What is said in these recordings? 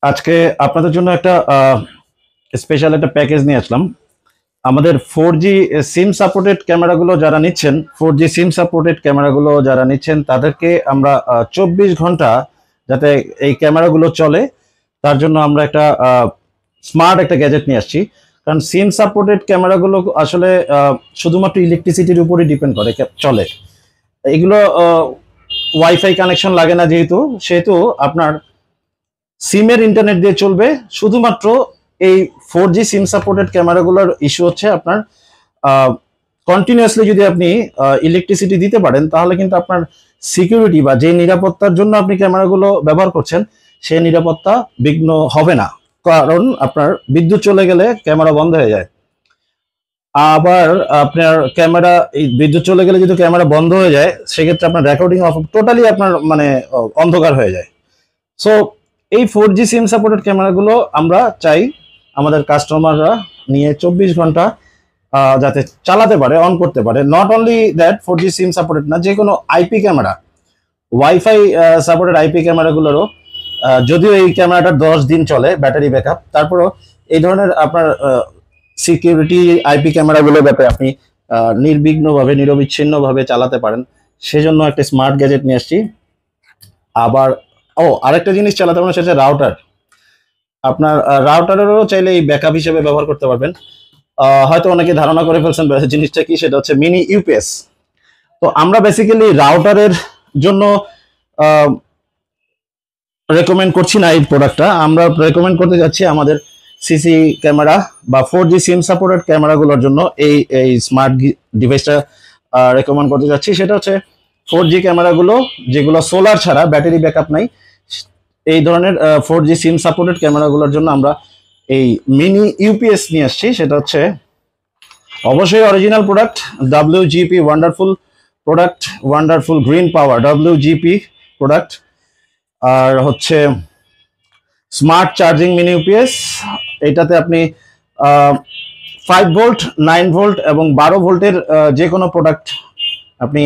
আজকে আপনাদের জন্য একটা স্পেশাল একটা প্যাকেজ নিয়ে আসলাম। আমাদের 4G সিম সাপোর্টেড ক্যামেরাগুলো যারা নিচ্ছেন, 4G সিম সাপোর্টেড ক্যামেরাগুলো যারা নিচ্ছেন তাদেরকে আমরা 24 ঘন্টা যাতে এই ক্যামেরাগুলো চলে তার জন্য আমরা একটা স্মার্ট একটা গ্যাজেট নিয়ে আসছি। কারণ সিম সাপোর্টেড ক্যামেরাগুলো আসলে শুধুমাত্র ইলেকট্রিসিটির উপরই ডিপেন্ড করে চলে। এগুলো ওয়াইফাই কানেকশন লাগে না, সেহেতু আপনার সিমের ইন্টারনেট দিয়ে চলবে। শুধুমাত্র এই 4G সিম সাপোর্টেড ক্যামেরাগুলোর ইস্যু হচ্ছে আপনার কন্টিনিউয়াসলি যদি আপনি ইলেকট্রিসিটি দিতে পারেন তাহলে কিন্তু আপনার সিকিউরিটি বা যে নিরাপত্তার জন্য আপনি ক্যামেরাগুলো ব্যবহার করছেন সেই নিরাপত্তা বিঘ্ন হবে না, কারণ আপনার বিদ্যুৎ চলে গেলে ক্যামেরা বন্ধ হয়ে যায়। আবার আপনার ক্যামেরা এই বিদ্যুৎ চলে গেলে যদি ক্যামেরা বন্ধ হয়ে যায় সেক্ষেত্রে আপনার রেকর্ডিং অফ টোটালি আপনার মানে অন্ধকার হয়ে যায়। সো এই 4G সিম সাপোর্টেড ক্যামেরাগুলো আমরা চাই আমাদের কাস্টমাররা নিয়ে 24 ঘন্টা যাতে চালাতে পারে, অন করতে পারে। Not only that, 4G SIM supported না, যে কোনো IP camera, WiFi supported IP ক্যামেরাগুলোরও যদিও এই ক্যামেরাটা 10 দিন চলে ব্যাটারি ব্যাকআপ, তারপরও এই ধরনের আপনার সিকিউরিটি আইপি ক্যামেরাগুলো যাতে আপনি নির্বিঘ্নভাবে নিরবিচ্ছিন্নভাবে চালাতে পারেন সেজন্য একটা স্মার্ট গ্যাজেট নিয়ে আসছি। আবার আরেকটা জিনিস চালাতে পারেন, সেটা রাউটার। আপনার রাউটারেরও চাইলে এই ব্যাকআপ হিসেবে ব্যবহার করতে পারবেন। হয়তো অনেকে ধারণা করে ফেলছেন জিনিসটা কি, সেটা হচ্ছে মিনি ইউপিএস। তো আমরা বেসিক্যালি রাউটারের জন্য রেকমেন্ড করছি না এই প্রোডাক্টটা, আমরা রেকমেন্ড করতে যাচ্ছি আমাদের সিসি ক্যামেরা বা 4G সিম সাপোর্টেড ক্যামেরাগুলোর জন্য এই স্মার্ট ডিভাইসটা রেকমেন্ড করতে যাচ্ছি। সেটা হচ্ছে 4G ক্যামেরাগুলো যেগুলো সোলার ছাড়া, ব্যাটারি ব্যাকআপ নাই, এই ধরনের 4G সিম সাপোর্টেড ক্যামেরাগুলোর জন্য আমরা এই মিনি ইউপিএস নিয়ে আসছি। সেটা হচ্ছে অবশ্যই original product, WGP wonderful product, wonderful green power WGP product. আর হচ্ছে স্মার্ট চার্জিং মিনি ইউপিএস। এটাতে আপনি 5 ভোল্ট, 9 ভোল্ট এবং 12 ভোল্টের যে কোনো প্রোডাক্ট আপনি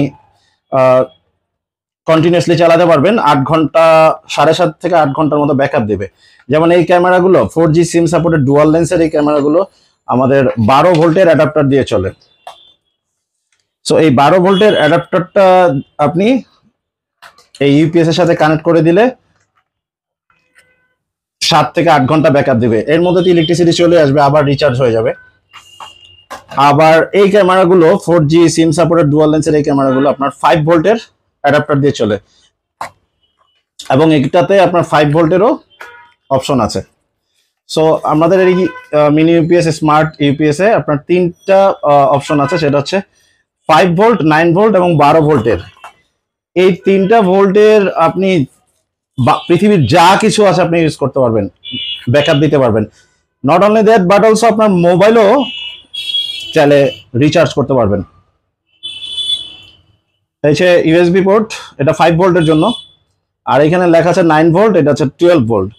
কন্টিনিউয়াসলি চালাতে পারবেন। 8 ঘন্টা, 7.5 থেকে 8 ঘন্টার মতো ব্যাকআপ দেবে। যেমন এই ক্যামেরাগুলো 4G সিম সাপোর্টেড ডুয়াল লেন্সের এই ক্যামেরাগুলো আমাদের 12 ভোল্টের অ্যাডাপ্টার দিয়ে চলে। সো এই 12 ভোল্টের অ্যাডাপ্টারটা আপনি এই ইউপিএস এর সাথে কানেক্ট করে দিলে 7 থেকে 8 ঘন্টা ব্যাকআপ দিবে। এর মধ্যে ইলেকট্রিসিটি চলে আসবে, আবার রিচার্জ হয়ে যাবে। আবার এই ক্যামেরাগুলো 4G সিম সাপোর্টেড ডুয়াল লেন্সের এই ক্যামেরাগুলো আপনার 5 ভোল্টের অ্যাডাপ্টার দিয়ে চলে এবং এটাতে আপনার 5 ভোল্টেরও অপশন আছে। সো আমাদের এই মিনি ইউপিএস স্মার্ট ইউপিএস এ আপনার 3টা অপশন আছে, সেটা হচ্ছে 5 ভোল্ট, 9 ভোল্ট এবং 12 ভোল্টের। এই 3টা ভোল্টের আপনি পৃথিবীর যা কিছু আছে আপনি ইউজ করতে পারবেন, ব্যাকআপ দিতে পারবেন। Not only that but also আপনার মোবাইলও চাইলে রিচার্জ করতে পারবেন। এই যে ইউএসবি পোর্ট, এটা 5 ভোল্টের জন্য, আর এখানে লেখা আছে 9 ভোল্ট, এটা হচ্ছে 12 ভোল্ট।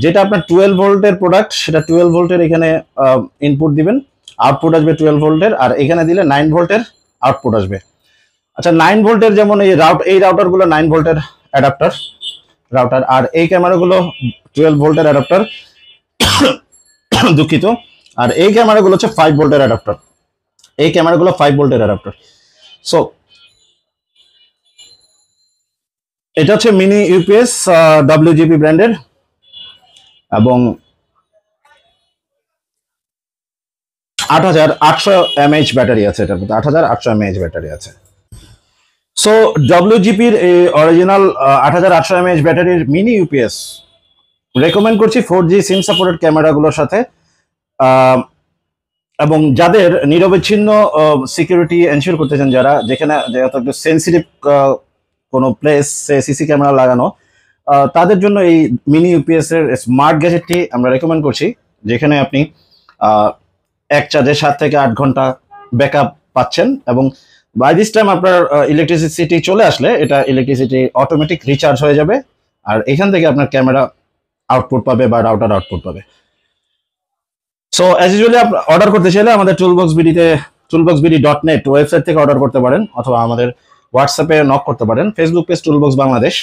যেটা আপনার 12 ভোল্টের প্রোডাক্ট সেটা 12 ভোল্টের এখানে ইনপুট দিবেন, আউটপুট আসবে 12 ভোল্টের, আর এখানে দিলে 9 ভোল্টের আউটপুট আসবে। আচ্ছা, 9 ভোল্টের যেমন এই রাউটারগুলো 9 ভোল্টের অ্যাডাপ্টার রাউটার, আর এই ক্যামেরাগুলো 12 ভোল্টের অ্যাডাপ্টার, দুঃখিত। আর এই ক্যামেরাগুলো হচ্ছে 5 ভোল্টের অ্যাডাপ্টার, এই ক্যামেরাগুলো 5 ভোল্টের অ্যাডাপ্টার। সো এটা হচ্ছে মিনি ইউপিএস WGP ব্র্যান্ডের এবং 8800 mAh ব্যাটারি আছে, এটার মধ্যে 8800 mAh ব্যাটারি আছে। সো WGPর এই অরিজিনাল 8800 mAh ব্যাটারির মিনি ইউপিএস রেকমেন্ড করছি 4G সিম সাপোর্টেড ক্যামেরাগুলোর সাথে, এবং যাদের নিরবিচ্ছিন্ন সিকিউরিটি এনশিওর করতে চান, যারা যেখানে যেহেতু একটু সেন্সিটিভ কোনো প্লেসে সিসি ক্যামেরা লাগানো, তাদের জন্য এই মিনি ইউপিএস এর স্মার্ট গ্যাজেটটি আমরা রেকমেন্ড করছি, যেখানে আপনি এক চার্জে 7 থেকে 8 ঘন্টা ব্যাকআপ পাচ্ছেন এবং বাই দিস টাইম আপনার ইলেকট্রিসিটি চলে আসলে এটা ইলেকট্রিসিটি অটোমেটিক রিচার্জ হয়ে যাবে, আর এখান থেকে আপনার ক্যামেরা আউটপুট পাবে বা রাউটার আউটপুট পাবে। সো অ্যাজ ইউজুয়ালি অর্ডার করতে চাইলে আমাদের toolboxbd.net ওয়েবসাইট থেকে অর্ডার করতে পারেন, অথবা আমাদের হোয়াটসঅ্যাপে নক করতে পারেন। Facebook page toolbox Bangladesh,